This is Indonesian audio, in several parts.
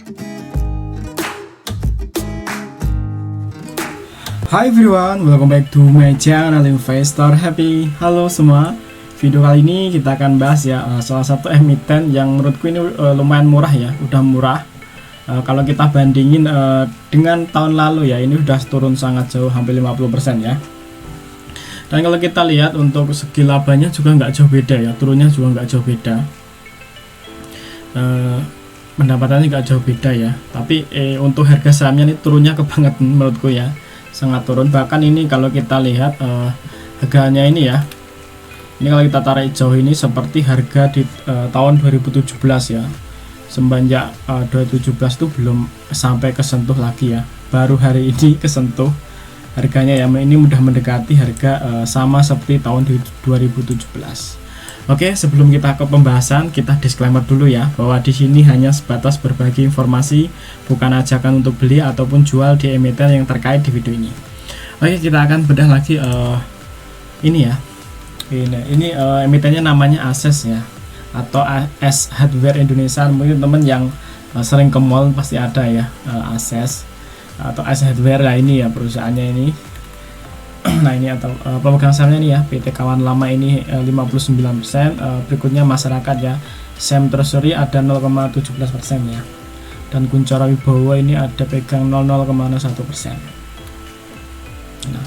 Hi everyone, welcome back to my channel Investor Happy. Halo semua, video kali ini kita akan bahas ya salah satu emiten yang menurutku ini lumayan murah ya, udah murah. Kalau kita bandingin dengan tahun lalu ya, ini udah turun sangat jauh, hampir 50% ya. Dan kalau kita lihat untuk segi labanya juga nggak jauh beda ya, turunnya juga nggak jauh beda. Pendapatannya nggak jauh beda ya, tapi untuk harga sahamnya ini turunnya kebangetan menurutku ya, sangat turun. Bahkan ini kalau kita lihat harganya ini ya, ini kalau kita tarik jauh ini seperti harga di tahun 2017 ya, semenjak 2017 itu belum sampai kesentuh lagi ya, baru hari ini kesentuh harganya ya. Ini mudah mendekati harga sama seperti tahun 2017. Oke, sebelum kita ke pembahasan, kita disclaimer dulu ya, bahwa di sini hanya sebatas berbagi informasi, bukan ajakan untuk beli ataupun jual di emiten yang terkait di video ini. Oke, kita akan bedah lagi ini ya. Ini emitennya namanya ASES ya, atau AS Hardware Indonesia. Mungkin teman yang sering ke mall pasti ada ya, ASES atau AS Hardware lah ini ya perusahaannya ini. Nah ini atau pemegang sahamnya nih ya, PT Kawan Lama ini 59%, berikutnya masyarakat ya, Sam Treasury ada 0,17% ya, dan Kuncoro Wibowo ini ada pegang 0,01%. Nah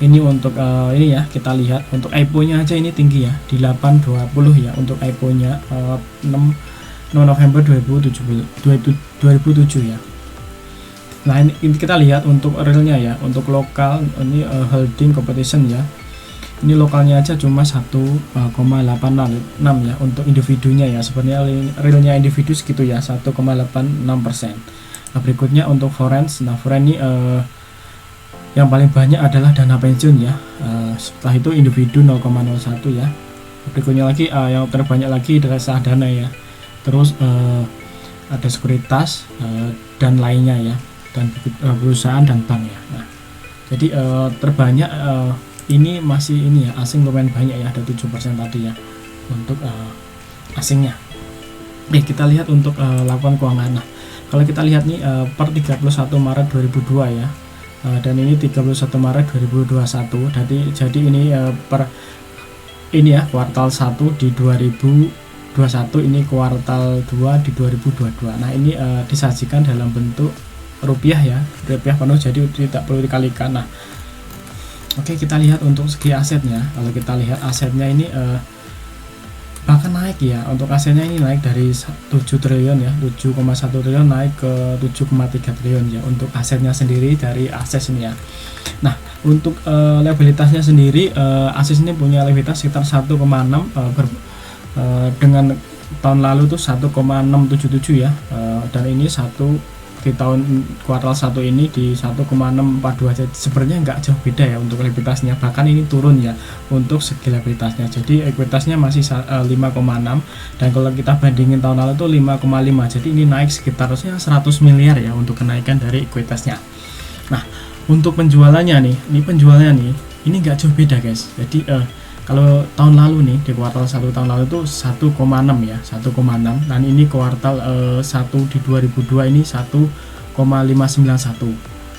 ini untuk ini ya, kita lihat untuk IPO nya aja ini tinggi ya, di 820 ya untuk IPO nya 6 November 2007 ya. Nah ini kita lihat untuk realnya ya, untuk lokal ini holding competition ya, ini lokalnya aja cuma 1,86 ya untuk individunya ya, sebenarnya realnya individu segitu ya, 1,86%. Nah berikutnya untuk foreign, nah foreign ini yang paling banyak adalah dana pensiun ya, setelah itu individu 0,01 ya, berikutnya lagi yang terbanyak lagi adalah reksadana ya, terus ada sekuritas dan lainnya ya, dan perusahaan dan bank ya. Nah, jadi terbanyak ini masih ini ya, asing lumayan banyak ya, ada 7% tadi ya untuk asingnya. Oke, kita lihat untuk laporan keuangan. Nah, kalau kita lihat nih per 31 Maret 2002 ya, dan ini 31 Maret 2021. Jadi ini per ini ya kuartal 1 di 2021, ini kuartal 2 di 2022. Nah, ini disajikan dalam bentuk rupiah ya, rupiah penuh, jadi tidak perlu dikalikan. Nah oke, kita lihat untuk segi asetnya. Kalau kita lihat asetnya ini bahkan naik ya, untuk asetnya ini naik dari 7 triliun ya, 7,1 triliun naik ke 7,3 triliun ya untuk asetnya sendiri dari ASES ini ya. Nah untuk liabilitasnya sendiri, ASES ini punya liabilitas sekitar 1,6 dengan tahun lalu tuh 1,677 ya, dan ini di tahun kuartal 1 ini di 1,642 aja. Sebenarnya nggak jauh beda ya untuk likuiditasnya, bahkan ini turun ya untuk segi likuiditasnya. Jadi ekuitasnya masih 5,6, dan kalau kita bandingin tahun lalu tuh 5,5. Jadi ini naik sekitar 100 miliar ya untuk kenaikan dari ekuitasnya. Nah untuk penjualannya nih, ini nggak jauh beda guys. Jadi kalau tahun lalu nih di kuartal 1 tahun lalu itu 1,6 ya, 1,6, dan ini kuartal 1 di 2002 ini 1,591.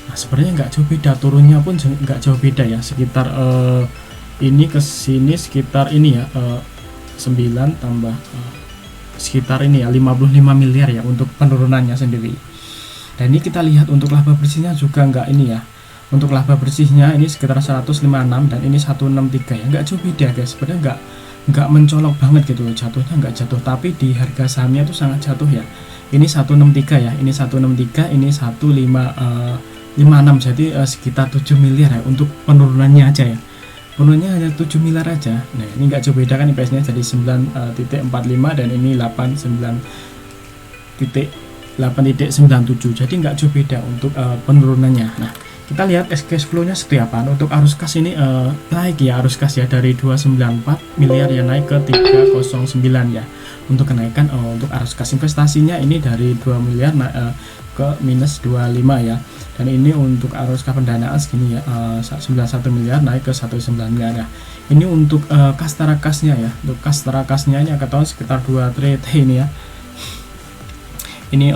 Nah sebenarnya nggak jauh beda, turunnya pun nggak jauh beda ya, sekitar ini ke sini sekitar ini ya 9 tambah sekitar ini ya 55 miliar ya untuk penurunannya sendiri. Dan ini kita lihat untuk laba bersihnya juga nggak ini ya, untuk laba bersihnya ini sekitar 156 dan ini 163 ya, nggak jauh beda guys. Sebenarnya nggak mencolok banget gitu, jatuhnya nggak jatuh, tapi di harga sahamnya itu sangat jatuh ya. Ini 163 ya, ini 163, ini 156, jadi sekitar 7 miliar ya untuk penurunannya aja ya, penurunannya hanya 7 miliar aja. Nah ini nggak jauh beda kan IPS nya jadi 9,45 dan ini 8,97, jadi nggak jauh beda untuk penurunannya. Nah kita lihat cash flow-nya seperti apa. Untuk arus kas ini naik ya, arus kas ya dari 294 miliar ya naik ke 309 ya untuk kenaikan. Untuk arus kas investasinya ini dari 2 miliar ke minus 25 ya, dan ini untuk arus kas pendanaan segini ya, 91 miliar naik ke 19 miliar ya. Ini untuk kas tarakasnya ya, untuk kas tarakasnya ini akan tahun sekitar 2 triliun ini ya. ini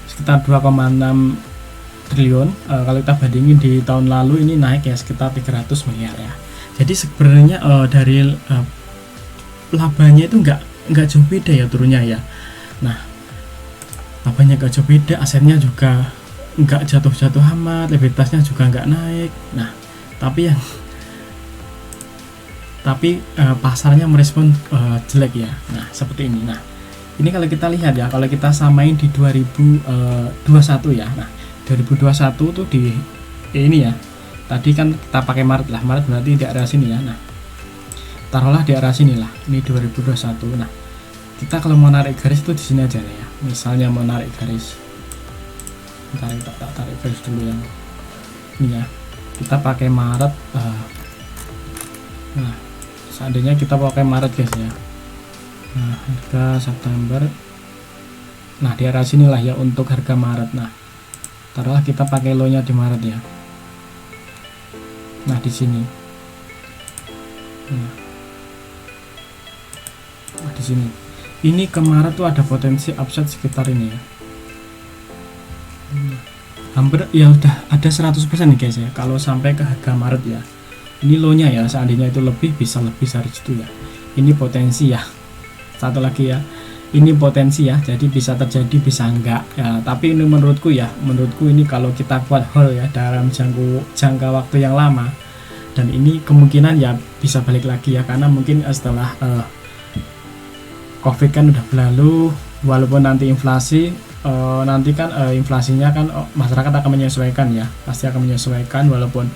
sekitar 2,6 triliun. Kalau kita bandingin di tahun lalu ini naik ya sekitar 300 miliar ya. Jadi sebenarnya dari labanya itu nggak jauh beda ya turunnya ya. Nah, labanya nggak jauh beda, asetnya juga nggak jatuh-jatuh amat, likuiditasnya juga nggak naik. Nah, tapi pasarnya merespon jelek ya. Nah, seperti ini. Nah, ini kalau kita lihat ya, kalau kita samain di 2021 ya. Nah, 2021 tuh di ini ya. Tadi kan kita pakai Maret lah. Maret berarti di area sini ya. Nah, taruhlah di area sini lah. Ini 2021. Nah, kita kalau mau narik garis itu di sini aja ya. Misalnya mau narik garis. Bentar, kita tarik garis dulu ya. Ini ya. Kita pakai Maret. Nah, seandainya kita pakai Maret guys ya. Nah, harga September. Nah, di area sinilah ya untuk harga Maret. Nah, taruhlah kita pakai low-nya di Maret ya. Nah, di sini. Nah, di sini. Ini ke Maret tuh ada potensi upside sekitar ini ya. Hampir ya udah ada 100% nih guys ya. Kalau sampai ke harga Maret ya. Ini low-nya ya, seandainya itu lebih bisa lebih dari situ ya. Ini potensi ya. Satu lagi ya. Ini potensi ya, jadi bisa terjadi bisa enggak ya, tapi ini menurutku ini kalau kita kuat hold ya dalam jangka waktu yang lama, dan ini kemungkinan ya bisa balik lagi ya, karena mungkin setelah COVID kan udah berlalu, walaupun nanti inflasi nanti kan inflasinya kan masyarakat akan menyesuaikan ya, pasti akan menyesuaikan walaupun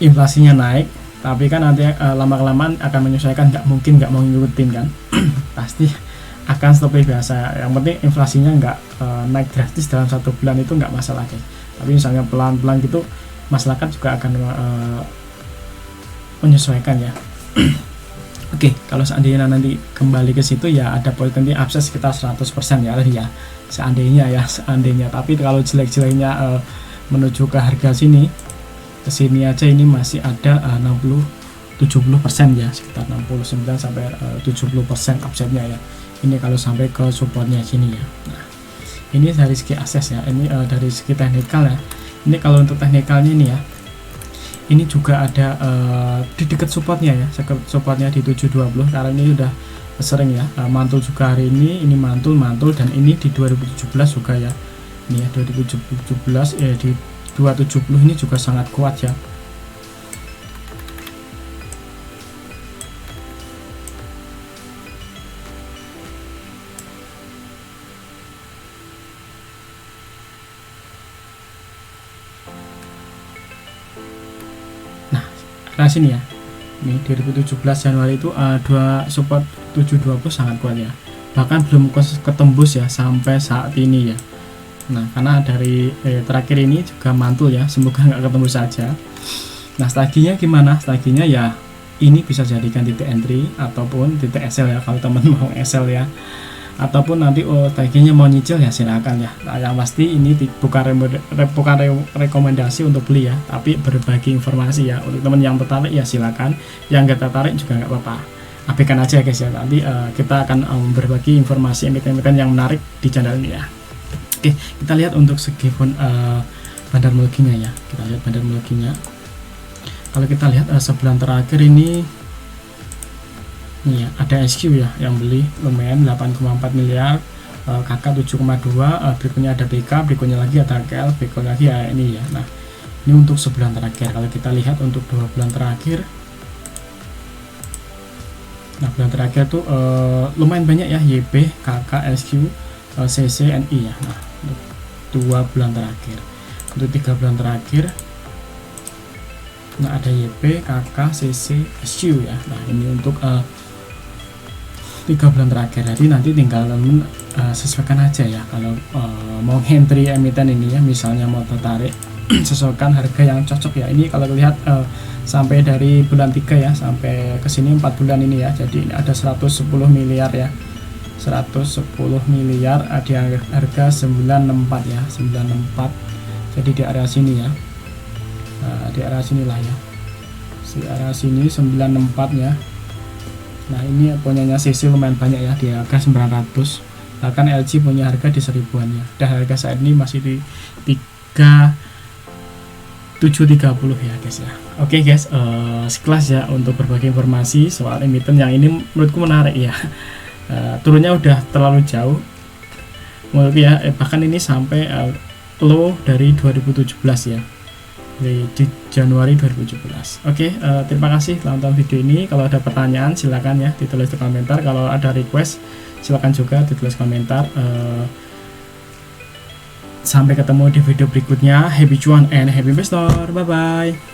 inflasinya naik, tapi kan nanti lama-kelamaan akan menyesuaikan, nggak mungkin nggak mau ngikutin kan pasti akan seperti biasa. Yang penting inflasinya nggak naik drastis dalam 1 bulan, itu nggak masalah guys. Tapi misalnya pelan-pelan gitu, masyarakat juga akan menyesuaikan ya. Oke, kalau seandainya nanti kembali ke situ ya ada potensi upside sekitar 100% ya seandainya ya, seandainya. Tapi kalau jelek-jeleknya menuju ke harga sini, ke sini aja ini masih ada 70% ya, sekitar 69 sampai 70% upside-nya ya. Ini kalau sampai ke supportnya sini ya. Nah, ini dari segi akses ya, ini dari segi teknikal ya. Ini kalau untuk teknikalnya ini ya, ini juga ada di dekat supportnya ya, supportnya di 720, karena ini udah sering ya mantul juga hari ini mantul dan ini di 2017 juga ya. Ini ya 2017 di 270 ini juga sangat kuat ya. Nah, sini ya. Ini 2017 Januari itu dua support 720 sangat kuat ya. Bahkan belum ketembus ya sampai saat ini ya. Nah, karena dari terakhir ini juga mantul ya, semoga nggak ketembus saja. Nah, strateginya gimana? Strateginya ya ini bisa jadikan titik entry ataupun titik SL ya kalau teman mau SL ya. Ataupun nanti strateginya mau nyicil ya silakan ya. Nah, yang pasti ini bukan rekomendasi untuk beli ya, tapi berbagi informasi ya. Untuk teman yang tertarik ya silakan, yang nggak tertarik juga nggak apa-apa, abaikan aja guys ya. Nanti kita akan berbagi informasi emiten-emiten yang menarik di channel ini ya. Oke, kita lihat untuk segi fundamentalnya ya. Kita lihat fundamentalnya. Kalau kita lihat sebulan terakhir ini ya, ada SQ ya yang beli lumayan 8,4 miliar, KK 7,2, berikutnya ada BK, berikutnya lagi ada KL, berikutnya lagi ya ini ya. Nah, ini untuk sebulan terakhir. Kalau kita lihat untuk 2 bulan terakhir, nah bulan terakhir tuh lumayan banyak ya, YP, KK, SQ, CC, NI ya. Nah, untuk 2 bulan terakhir. Untuk 3 bulan terakhir, nah ada YP, KK, CC, SQ ya. Nah, ini untuk 3 bulan terakhir. Jadi nanti tinggal teman sesuaikan aja ya, kalau mau entry emiten ini ya, misalnya mau tertarik sesuaikan harga yang cocok ya. Ini kalau lihat sampai dari bulan 3 ya sampai ke sini 4 bulan ini ya, jadi ini ada 110 miliar ya, 110 miliar di harga 964 ya, 964. Jadi di area sini ya, di area sinilah ya, di area sini 964 ya. Nah, ini punyanya CC lumayan banyak ya, di harga 900 bahkan LG punya harga di 1000-an ya, dan harga saat ini masih di 3730 ya guys ya. Oke guys, sekelas ya untuk berbagi informasi soal emiten yang ini menurutku menarik ya. Turunnya udah terlalu jauh menurutku ya, bahkan ini sampai low dari 2017 ya, di Januari 2017. Oke, terima kasih telah nonton video ini. Kalau ada pertanyaan silakan ya ditulis di komentar, kalau ada request silakan juga ditulis komentar. Sampai ketemu di video berikutnya. Happy cuan and happy investor, bye bye.